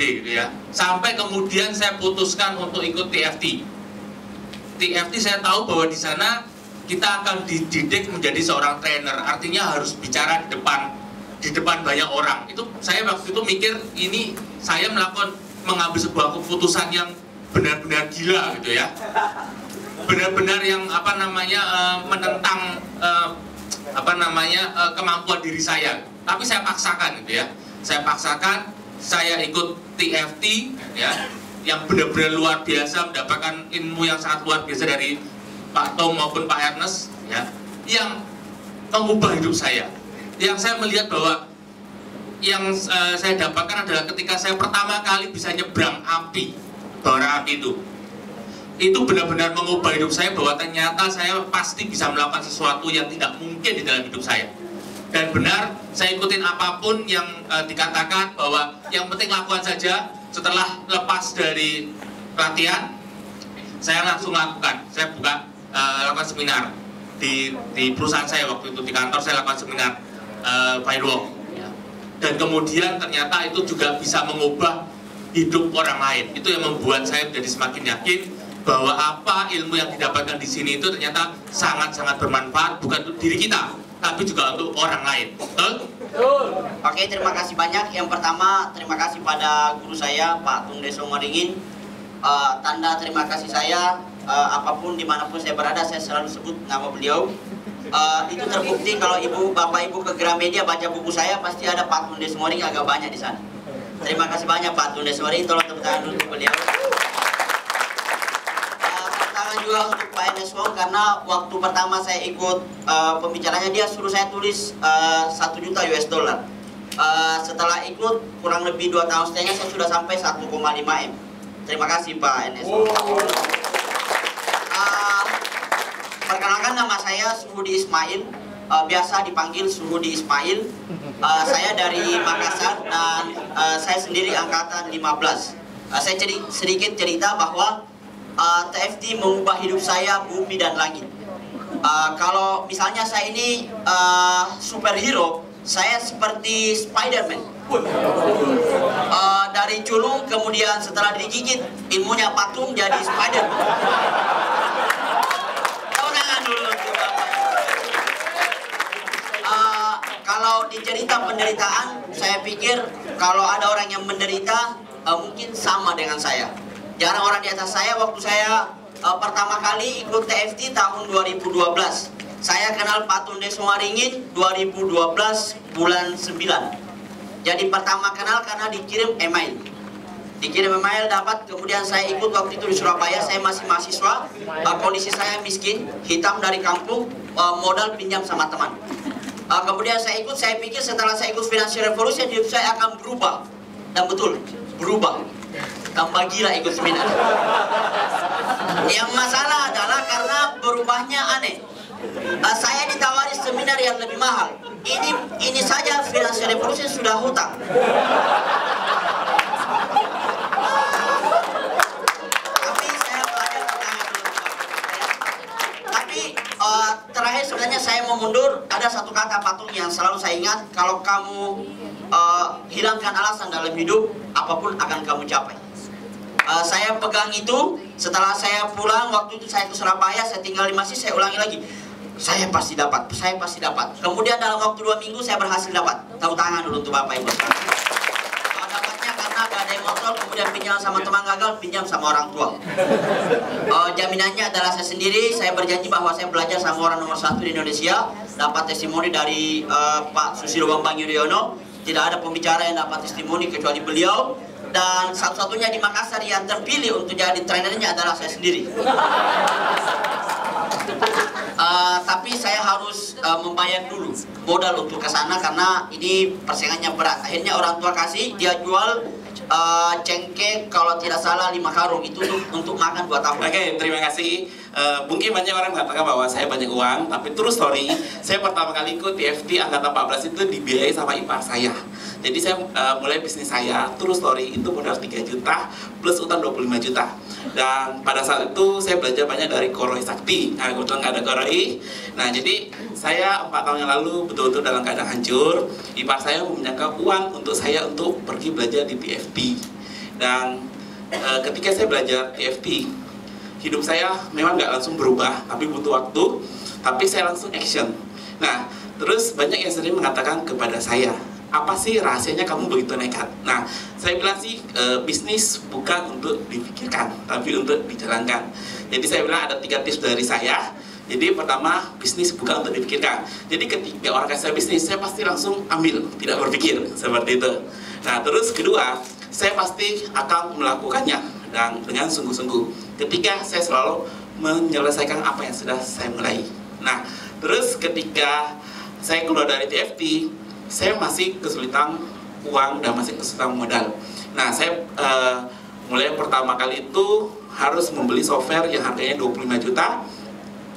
gitu ya. Sampai kemudian saya putuskan untuk ikut TFT. TFT saya tahu bahwa di sana kita akan dididik menjadi seorang trainer. Artinya harus bicara di depan banyak orang. Itu saya waktu itu mikir ini saya mengambil sebuah keputusan yang benar-benar gila gitu ya. Benar-benar yang menentang kemampuan diri saya. Tapi saya paksakan gitu ya. Saya ikut TFT ya, yang benar-benar luar biasa, mendapatkan ilmu yang sangat luar biasa dari Pak Tom maupun Pak Ernest ya, yang mengubah hidup saya. Yang saya melihat bahwa yang saya dapatkan adalah ketika saya pertama kali bisa nyebrang api, bara api itu benar-benar mengubah hidup saya, bahwa ternyata saya pasti bisa melakukan sesuatu yang tidak mungkin di dalam hidup saya. Dan benar, saya ikutin apapun yang dikatakan, bahwa yang penting lakukan saja. Setelah lepas dari pelatihan, saya langsung lakukan. Saya lakukan seminar di perusahaan saya waktu itu, di kantor saya lakukan seminar firewall. Dan kemudian ternyata itu juga bisa mengubah hidup orang lain. Itu yang membuat saya menjadi semakin yakin bahwa apa ilmu yang didapatkan di sini itu ternyata sangat-sangat bermanfaat, bukan untuk diri kita, tapi juga untuk orang lain. Betul? Oke, terima kasih banyak. Yang pertama, terima kasih pada guru saya, Pak Tung Deso Ngoringin. Tanda terima kasih saya, apapun dimanapun saya berada, saya selalu sebut nama beliau. Itu terbukti kalau Bapak Ibu ke Gramedia baca buku saya, pasti ada Pak Tung Deso Ngoringin agak banyak di sana. Terima kasih banyak Pak Tung Deso Ngoringin, tolong tepuk tangan dulu untuk beliau. Juga untuk Pak Ernest Wong, karena waktu pertama saya ikut pembicaranya, dia suruh saya tulis 1 juta US dollar. Setelah ikut kurang lebih 2 tahun setengah, saya sudah sampai 1,5 M. Terima kasih Pak Ernest Wong. Perkenalkan, nama saya Suhudi Ismail, biasa dipanggil Suhudi Ismail. Saya dari Makassar dan saya sendiri angkatan 15. Saya sedikit cerita bahwa TFT mengubah hidup saya bumi dan langit. Kalau misalnya saya ini superhero, saya seperti Spider-Man. Dari culung, kemudian setelah digigit ilmunya patung jadi Spider-Man. Tangan dulu. Kalau di cerita penderitaan, saya pikir kalau ada orang yang menderita mungkin sama dengan saya. Jarang orang di atas saya. Waktu saya pertama kali ikut TFT tahun 2012, saya kenal Pak Tung Deso Ngoringin 2012 bulan 9. Jadi pertama kenal karena dikirim email. Dapat, kemudian saya ikut waktu itu di Surabaya. Saya masih mahasiswa, kondisi saya miskin, hitam dari kampung, modal pinjam sama teman. Kemudian saya ikut, saya pikir setelah saya ikut Financial Revolution, hidup saya akan berubah. Dan betul, berubah. Tambah gila ikut seminar. Yang masalah adalah karena berubahnya aneh. Saya ditawari seminar yang lebih mahal. Ini saja Financial Revolution sudah hutang. Tapi saya belajar tentang itu. Tapi terakhir sebenarnya saya mau mundur. Ada satu kata patung yang selalu saya ingat. Kalau kamu hilangkan alasan dalam hidup, apapun akan kamu capai. Saya pegang itu. Setelah saya pulang, waktu itu saya ke Surabaya, saya tinggal di masjid, saya ulangi lagi. Saya pasti dapat. Kemudian dalam waktu 2 minggu saya berhasil dapat. Tepuk tangan dulu untuk Bapak Ibu. Dapatnya karena gak ada yang motor, kemudian pinjam sama teman gagal, pinjam sama orang tua. Jaminannya adalah saya sendiri. Saya berjanji bahwa saya belajar sama orang nomor 1 di Indonesia. Dapat testimoni dari Pak Susilo Bambang Yudhoyono. Tidak ada pembicara yang dapat testimoni kecuali beliau. Dan satu-satunya di Makassar yang terpilih untuk jadi trainernya adalah saya sendiri. Tapi saya harus membayar dulu modal untuk ke sana karena ini persaingannya berat. Akhirnya orang tua kasih, dia jual cengkeh kalau tidak salah 5 karung itu untuk makan 2 tahun. Oke, terima kasih. Mungkin banyak orang mengatakan bahwa saya banyak uang, tapi true story, saya pertama kali ikut TFT angkatan 14 itu dibiayai sama ipar saya. Jadi saya mulai bisnis saya, true story, itu modal 3 juta plus utang 25 juta. Dan pada saat itu saya belajar banyak dari Koroi Sakti. Nah, kebetulan nggak ada Koroi. Nah, jadi saya 4 tahun yang lalu betul-betul dalam keadaan hancur. Ipar saya meminjamkan uang untuk saya untuk pergi belajar di TFT. Dan ketika saya belajar TFT, hidup saya memang nggak langsung berubah, tapi butuh waktu, tapi saya langsung action. Nah, terus banyak yang sering mengatakan kepada saya, apa sih rahasianya kamu begitu nekat? Nah, saya bilang sih, bisnis bukan untuk dipikirkan, tapi untuk dijalankan. Jadi saya bilang ada 3 tips dari saya. Jadi pertama, bisnis bukan untuk dipikirkan. Jadi ketika orang kasih saya bisnis, saya pasti langsung ambil, tidak berpikir, seperti itu. Nah, terus kedua, saya pasti akan melakukannya dan dengan sungguh-sungguh. Ketika saya selalu menyelesaikan apa yang sudah saya mulai. Nah, terus ketika saya keluar dari TFT, saya masih kesulitan uang dan masih kesulitan modal. Nah, saya mulai pertama kali itu harus membeli software yang harganya 25 juta.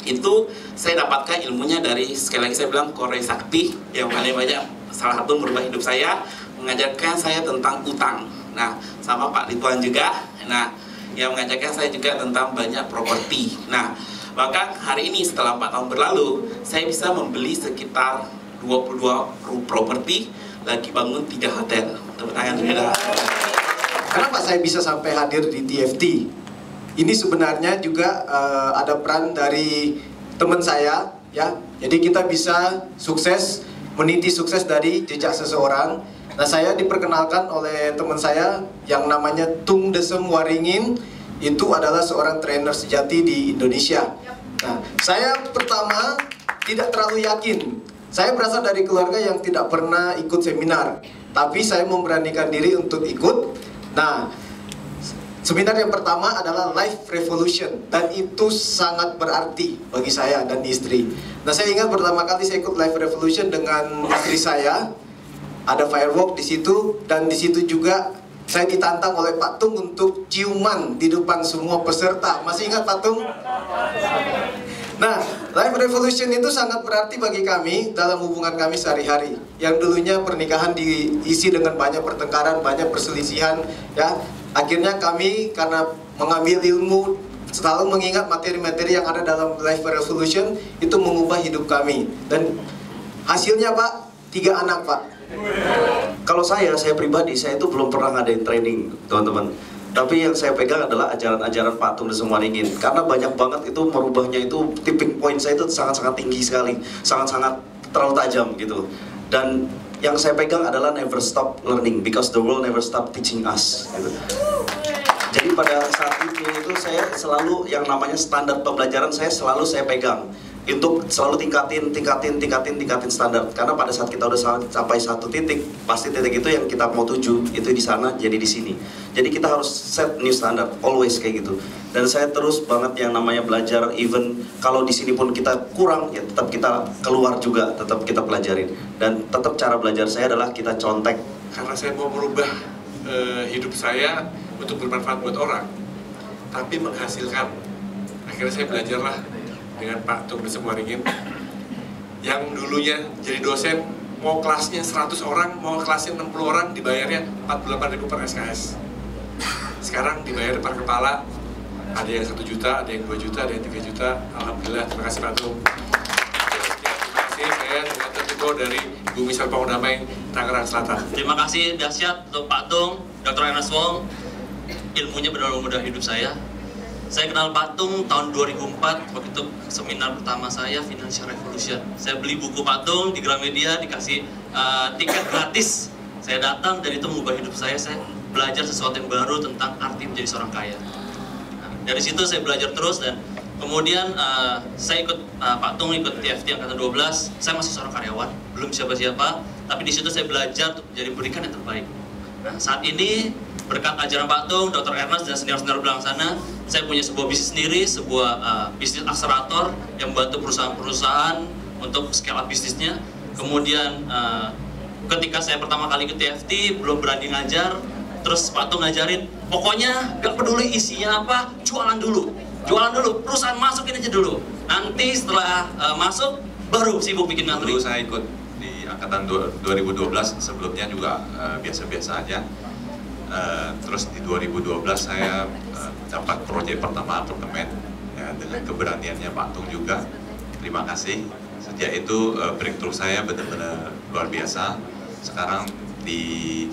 Itu saya dapatkan ilmunya dari, sekali lagi saya bilang, Korea Sakti, yang paling banyak, salah satu merubah hidup saya, mengajarkan saya tentang utang. Nah, sama Pak Ridwan juga, nah, yang mengajarkan saya juga tentang banyak properti. Nah, bahkan hari ini setelah 4 tahun berlalu, saya bisa membeli sekitar 22 properti, lagi bangun 3 hotel. Tepuk tangan juga. Kenapa saya bisa sampai hadir di TFT? Ini sebenarnya juga ada peran dari teman saya, ya. Jadi kita bisa sukses, meniti sukses dari jejak seseorang. Nah, saya diperkenalkan oleh teman saya yang namanya Tung Desem Waringin. Itu adalah seorang trainer sejati di Indonesia. Nah, saya pertama tidak terlalu yakin. Saya berasal dari keluarga yang tidak pernah ikut seminar, tapi saya memberanikan diri untuk ikut. Nah, seminar yang pertama adalah Life Revolution, dan itu sangat berarti bagi saya dan istri. Nah, saya ingat pertama kali saya ikut Life Revolution dengan istri saya, ada firework di situ, dan di situ juga saya ditantang oleh Pak Tung untuk ciuman di depan semua peserta. Masih ingat Pak Tung? Nah, Life Revolution itu sangat berarti bagi kami dalam hubungan kami sehari-hari. Yang dulunya pernikahan diisi dengan banyak pertengkaran, banyak perselisihan, ya. Akhirnya kami karena mengambil ilmu, selalu mengingat materi-materi yang ada dalam Life Revolution, itu mengubah hidup kami. Dan hasilnya Pak, 3 anak Pak. Kalau saya pribadi, saya itu belum pernah ngadain training, teman-teman. Tapi yang saya pegang adalah ajaran-ajaran Pak Tung Desem Waringin. Karena banyak banget itu merubahnya, itu tipping point saya itu sangat-sangat tinggi sekali, sangat-sangat terlalu tajam gitu. Dan yang saya pegang adalah never stop learning, because the world never stop teaching us gitu. Jadi pada saat itu saya selalu, yang namanya standar pembelajaran saya selalu saya pegang untuk selalu tingkatin standar. Karena pada saat kita udah sampai satu titik, pasti titik itu yang kita mau tuju itu di sana, jadi di sini. Jadi kita harus set new standard, always kayak gitu. Dan saya terus banget yang namanya belajar, even kalau di sini pun kita kurang, ya tetap kita keluar juga, tetap kita pelajarin. Dan tetap cara belajar saya adalah kita contek. Karena saya mau merubah hidup saya untuk bermanfaat buat orang, tapi menghasilkan. Akhirnya saya belajarlah dengan Pak Tung Desem Waringin, yang dulunya jadi dosen, mau kelasnya 100 orang, mau kelasnya 60 orang, dibayarnya 48.000 per SKS. Sekarang dibayar per kepala, ada yang 1 juta, ada yang 2 juta, ada yang 3 juta. Alhamdulillah, terima kasih Pak Tung. Terima kasih, saya dengan Tito dari Bumi Serpong Damai, Tangerang Selatan. Terima kasih dahsyat untuk Pak Tung, Dr. Ernest Wong. Ilmunya benar-benar mudah hidup saya. Saya kenal Pak Tung tahun 2004, waktu itu seminar pertama saya, Financial Revolution. Saya beli buku Pak Tung di Gramedia, dikasih tiket gratis. Saya datang dan itu mengubah hidup saya belajar sesuatu yang baru tentang arti menjadi seorang kaya. Nah, dari situ saya belajar terus, dan kemudian saya ikut Pak Tung, ikut TFT Angkatan 12. Saya masih seorang karyawan, belum siapa-siapa, tapi di situ saya belajar untuk menjadi berikan yang terbaik. Nah, saat ini berkat ajaran Pak Tung, Dr. Ernest, dan senior-senior belakang sana, saya punya sebuah bisnis sendiri, sebuah bisnis akselerator yang membantu perusahaan-perusahaan untuk scale up bisnisnya. Kemudian ketika saya pertama kali ke TFT, belum berani ngajar, terus Pak Tung ngajarin, pokoknya gak peduli isinya apa, jualan dulu, perusahaan masukin aja dulu. Nanti setelah masuk, baru sibuk bikin materi. Dulu saya ikut di angkatan 2012, sebelumnya juga biasa-biasa aja. Terus di 2012 saya dapat proyek pertama apartemen, ya, dengan keberaniannya Pak Tung juga. Terima kasih. Sejak itu breakthrough saya benar-benar luar biasa. Sekarang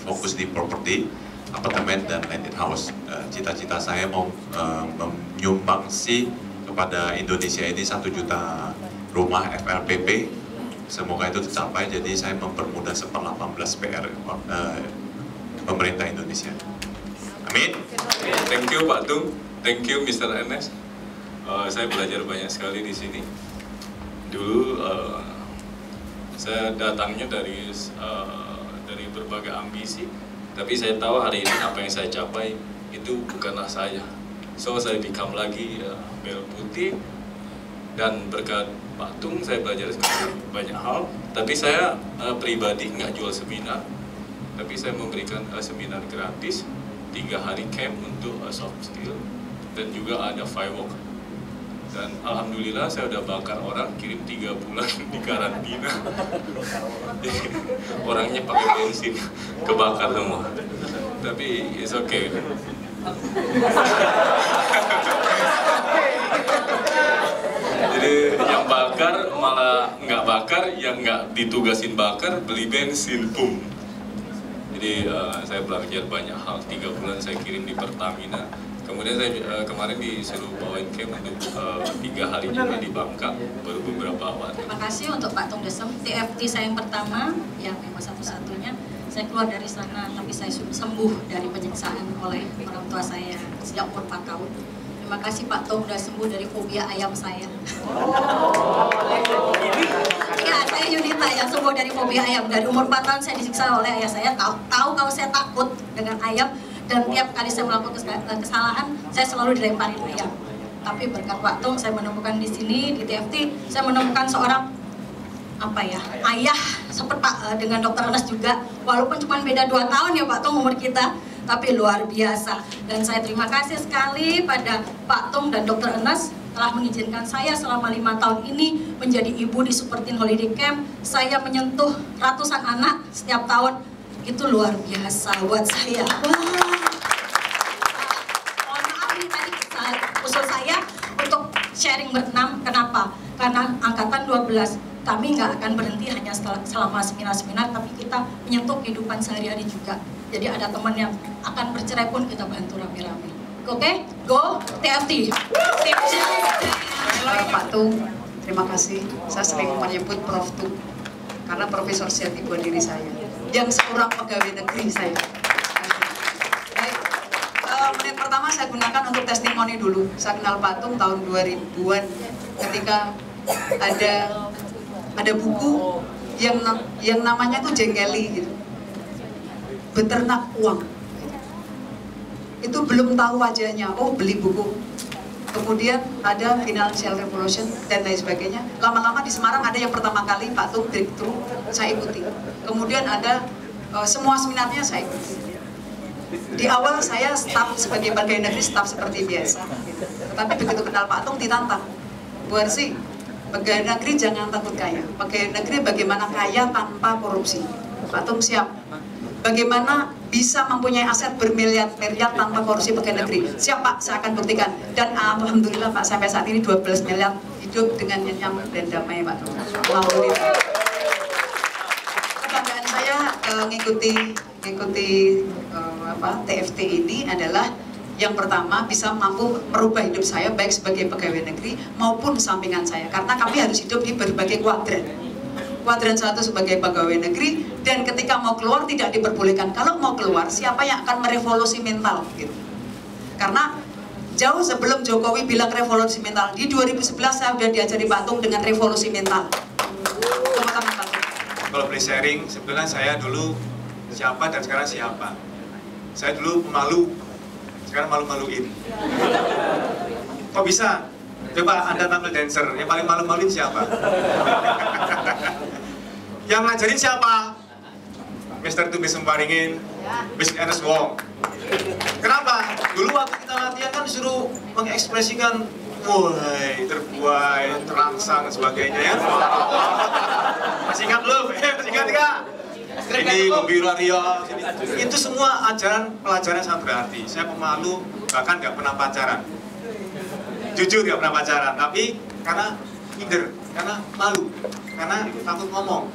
fokus di properti, apartemen dan landed house. Cita-cita saya mau menyumbangsi kepada Indonesia ini 1 juta rumah FLPP. Semoga itu tercapai, jadi saya mempermudah 1/18 PR pemerintah Indonesia. Amin. Thank you Pak Tung, thank you Mr. Ernest. Saya belajar banyak sekali di sini. Dulu saya datangnya dari berbagai ambisi, tapi saya tahu hari ini apa yang saya capai itu bukanlah saya. So saya become lagi bel putih, dan berkat Pak Tung saya belajar banyak hal. Tapi saya pribadi nggak jual seminar, tapi saya memberikan seminar gratis 3 hari camp untuk soft skill, dan juga ada firework. Dan alhamdulillah saya udah bakar orang, kirim 3 bulan di karantina. Orangnya pakai bensin, kebakar semua. Tapi it's okay. Jadi yang bakar malah nggak bakar, yang nggak ditugasin bakar beli bensin, boom. Jadi saya belajar banyak hal. 3 bulan saya kirim di Pertamina. Kemudian saya kemarin disuruh bawain camp untuk 3 hari juga di Bangka, baru beberapa waktu. Terima kasih untuk Pak Tung Desem, TFT saya yang pertama, yang memang satu-satunya. Saya keluar dari sana, tapi saya sembuh dari penyiksaan oleh orang tua saya sejak umur 4 tahun. Terima kasih Pak Tung udah sembuh dari fobia ayam saya. Ya, saya Yunita yang sembuh dari fobia ayam. Dari umur 4 tahun saya disiksa oleh ayah saya. Tahu kalau saya takut dengan ayam, dan tiap kali saya melakukan kesalahan, saya selalu dilemparin ayam. Tapi berkat Pak Tung, saya menemukan di sini di TFT, saya menemukan seorang ayah seperti dengan Dr. Ernest juga, walaupun cuma beda 2 tahun ya Pak Tung umur kita, tapi luar biasa. Dan saya terima kasih sekali pada Pak Tung dan Dr. Ernest telah mengizinkan saya selama 5 tahun ini menjadi ibu di Super Teen Holiday Camp. Saya menyentuh ratusan anak setiap tahun, itu luar biasa buat saya. Wah. Mohon maaf nih tadi usul saya untuk sharing berenam. Kenapa? Karena angkatan 12 kami nggak akan berhenti hanya selama seminar-seminar, tapi kita menyentuh kehidupan sehari-hari juga. Jadi ada teman yang akan bercerai pun kita bantu rame-rame. Oke? Go TFT. Pak Tung, terima kasih. Saya sering menyebut Prof Tung karena Profesor Sejati buat diri saya, yang seorang pegawai negeri saya. Baik, menit pertama saya gunakan untuk testimoni dulu. Saya kenal Pak Tung tahun 2000-an ketika ada buku yang namanya tuh Jengkeli gitu, beternak uang. Itu belum tahu wajahnya, oh beli buku. Kemudian ada Financial Revolution dan lain sebagainya. Lama-lama di Semarang ada yang pertama kali Pak Tung direktur, saya ikuti. Kemudian ada semua seminarnya saya ikuti. Di awal saya staf sebagai pegawai negeri, staf seperti biasa. Gitu. Tapi begitu kenal Pak Tung ditantang, Bu Arsi, pegawai negeri jangan takut kaya. Pegawai negeri bagaimana kaya tanpa korupsi. Pak Tung siap. Bagaimana bisa mempunyai aset bermiliar-miliar tanpa korupsi pegawai negeri. Siap Pak, saya akan buktikan. Dan alhamdulillah Pak, sampai saat ini 12 miliar hidup dengan nyenyak dan damai Pak. Alhamdulillah. Kebanggaan saya mengikuti TFT ini adalah yang pertama bisa mampu merubah hidup saya baik sebagai pegawai negeri maupun sampingan saya. Karena kami harus hidup di berbagai kuadran. Kuadran 1 sebagai pegawai negeri, dan ketika mau keluar tidak diperbolehkan. Kalau mau keluar, siapa yang akan merevolusi mental gitu. Karena jauh sebelum Jokowi bilang revolusi mental, di 2011 saya sudah diajari Pak Tung dengan revolusi mental. Kalau boleh sharing, sebenarnya saya dulu siapa dan sekarang siapa. Saya dulu pemalu, sekarang malu-maluin. Kok bisa? Coba Anda tampil dancer, yang paling malu-maluin siapa? Yang ngajarin siapa? Mr. Tung Desem Waringin, Mr. Ernest Wong. Kenapa? Dulu waktu kita latihan kan disuruh mengekspresikan woi, terbuai, terangsang, dan sebagainya ya. Masih ingat belum? Masih ingat nggak? Ini Gembira Ria, itu semua pelajaran sangat berarti. Saya pemalu, bahkan nggak pernah pacaran. Jujur nggak pernah pacaran, tapi karena minder, karena malu, karena takut ngomong.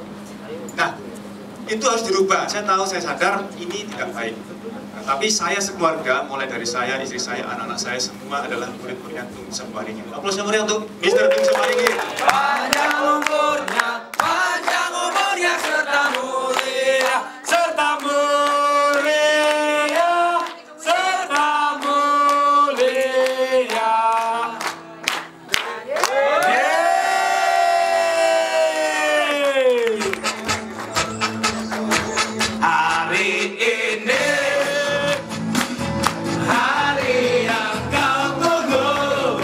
Nah, itu harus dirubah. Saya tahu, saya sadar ini tidak baik. Nah, Tapi saya sekeluarga, mulai dari saya, istri saya, anak-anak saya, semua adalah murid-muridnya Tung Sembaringin. Aplaus yang meriah untuk Mr. Tung Sembaringin. Panjang umurnya serta mulia, serta mulia, serta mulia. Hari ini hari yang kau tunggu,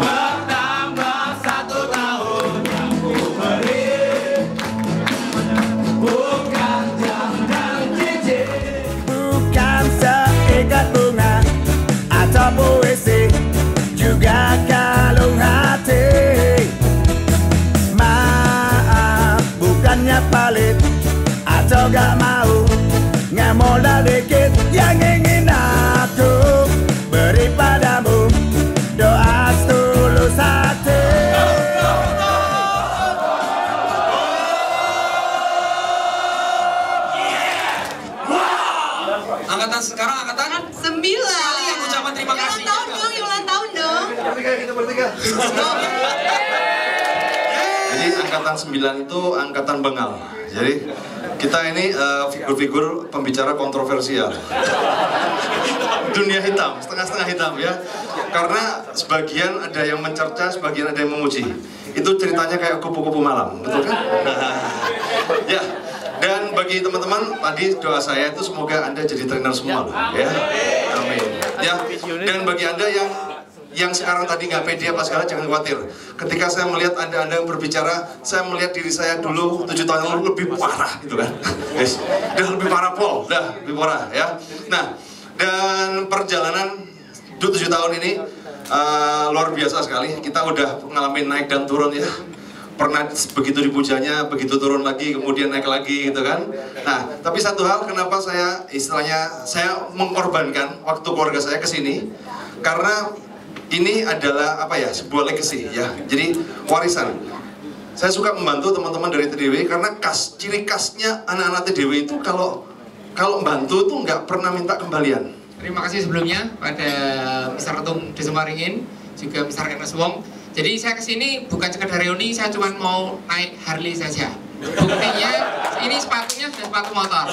bertambah 1 tahun yang ku beri, bukan jam dan cincin, bukan seikat bunga atau puisi, juga kalung hati. Maaf, bukannya pelit atau gak mau, ngemodal dikit yang ingin aku beri padamu, doa setulus hati. Angkatan sekarang angkatan 9. sekali yang ucapan terima kasih. Ulang tahun dong, ulang tahun dong. Kita bertiga. Jadi angkatan 9 itu angkatan bengal. Jadi kita ini figur-figur pembicara kontroversial. Dunia hitam, setengah-setengah hitam ya. Karena sebagian ada yang mencerca, sebagian ada yang memuji. Itu ceritanya kayak kupu-kupu malam, betul kan? Ya. Dan bagi teman-teman, tadi doa saya itu semoga Anda jadi trainer semua, ya. Amin. Ya. Dan bagi Anda yang sekarang tadi nggak pede apa segala, jangan khawatir. Ketika saya melihat Anda yang berbicara, saya melihat diri saya dulu 7 tahun lalu lebih parah, gitu kan? Yes. Udah lebih parah Pol, udah lebih parah, ya. Nah, dan perjalanan 7 tahun ini luar biasa sekali. Kita udah ngalamin naik dan turun ya. Pernah begitu dipujanya, begitu turun lagi, kemudian naik lagi gitu kan. Nah, tapi satu hal kenapa saya istilahnya saya mengorbankan waktu keluarga saya ke sini, karena ini adalah apa ya, sebuah legacy ya. Jadi warisan. Saya suka membantu teman-teman dari TDW karena ciri khasnya anak-anak TDW itu kalau bantu tuh nggak pernah minta kembalian. Terima kasih sebelumnya pada Mr. Tung Sembaringin, juga Mr. Ernest Wong. Jadi saya kesini bukan sekedar reuni, saya cuma mau naik Harley saja. Buktinya ini sepatunya sudah sepatu motor.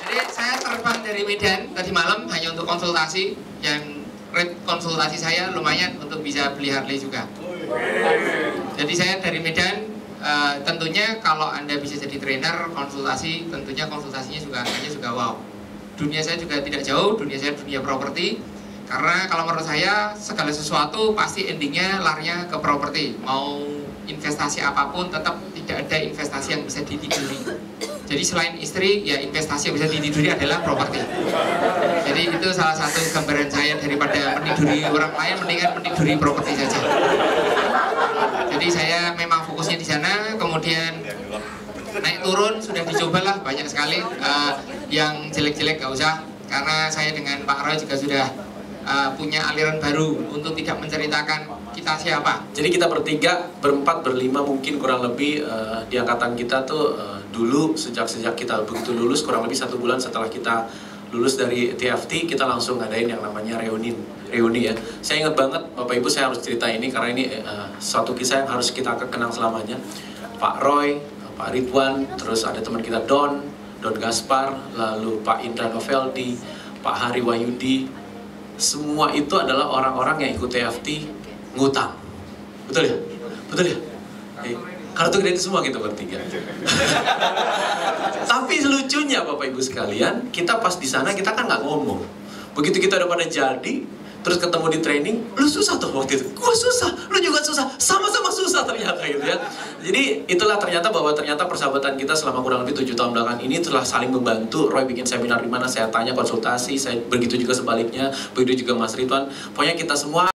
Jadi saya terbang dari Medan tadi malam hanya untuk konsultasi, yang rate konsultasi saya lumayan untuk bisa beli Harley juga. Jadi saya dari Medan, tentunya kalau Anda bisa jadi trainer konsultasi, tentunya konsultasinya juga angkanya juga wow. Dunia saya juga tidak jauh, dunia saya dunia properti. Karena kalau menurut saya segala sesuatu pasti endingnya larinya ke properti. Mau investasi apapun tetap tidak ada investasi yang bisa ditiduri. Jadi selain istri ya investasi yang bisa ditiduri adalah properti. Jadi itu salah satu gambaran saya, daripada meniduri orang lain mendingan meniduri properti saja. Jadi saya memang fokusnya di sana. Kemudian naik turun sudah dicobalah banyak sekali. Yang jelek-jelek gak usah, karena saya dengan Pak Roy juga sudah punya aliran baru untuk tidak menceritakan kita siapa. Jadi kita bertiga, berempat, berlima mungkin kurang lebih di angkatan kita tuh dulu sejak kita begitu lulus, kurang lebih 1 bulan setelah kita lulus dari TFT, kita langsung ngadain yang namanya reuni ya. Saya ingat banget Bapak Ibu, saya harus cerita ini karena ini suatu kisah yang harus kita kenang selamanya. Pak Roy, Pak Ridwan, terus ada teman kita Don Gaspar, lalu Pak Indra Noveldi, Pak Hari Wahyudi. Semua itu adalah orang-orang yang ikut TFT ngutang. Betul ya? Betul ya? Kartu kredit semua kita bertiga. Tapi lucunya Bapak Ibu sekalian, kita pas di sana kita kan nggak ngomong. Begitu kita udah pada jadi, terus ketemu di training, lu susah tuh waktu itu. Gua susah, lu juga susah, sama-sama susah ternyata gitu ya. Jadi itulah ternyata bahwa ternyata persahabatan kita selama kurang lebih 7 tahun belakangan ini telah saling membantu. Roy bikin seminar di mana saya tanya konsultasi, saya begitu juga sebaliknya, begitu juga Mas Ridwan. Pokoknya kita semua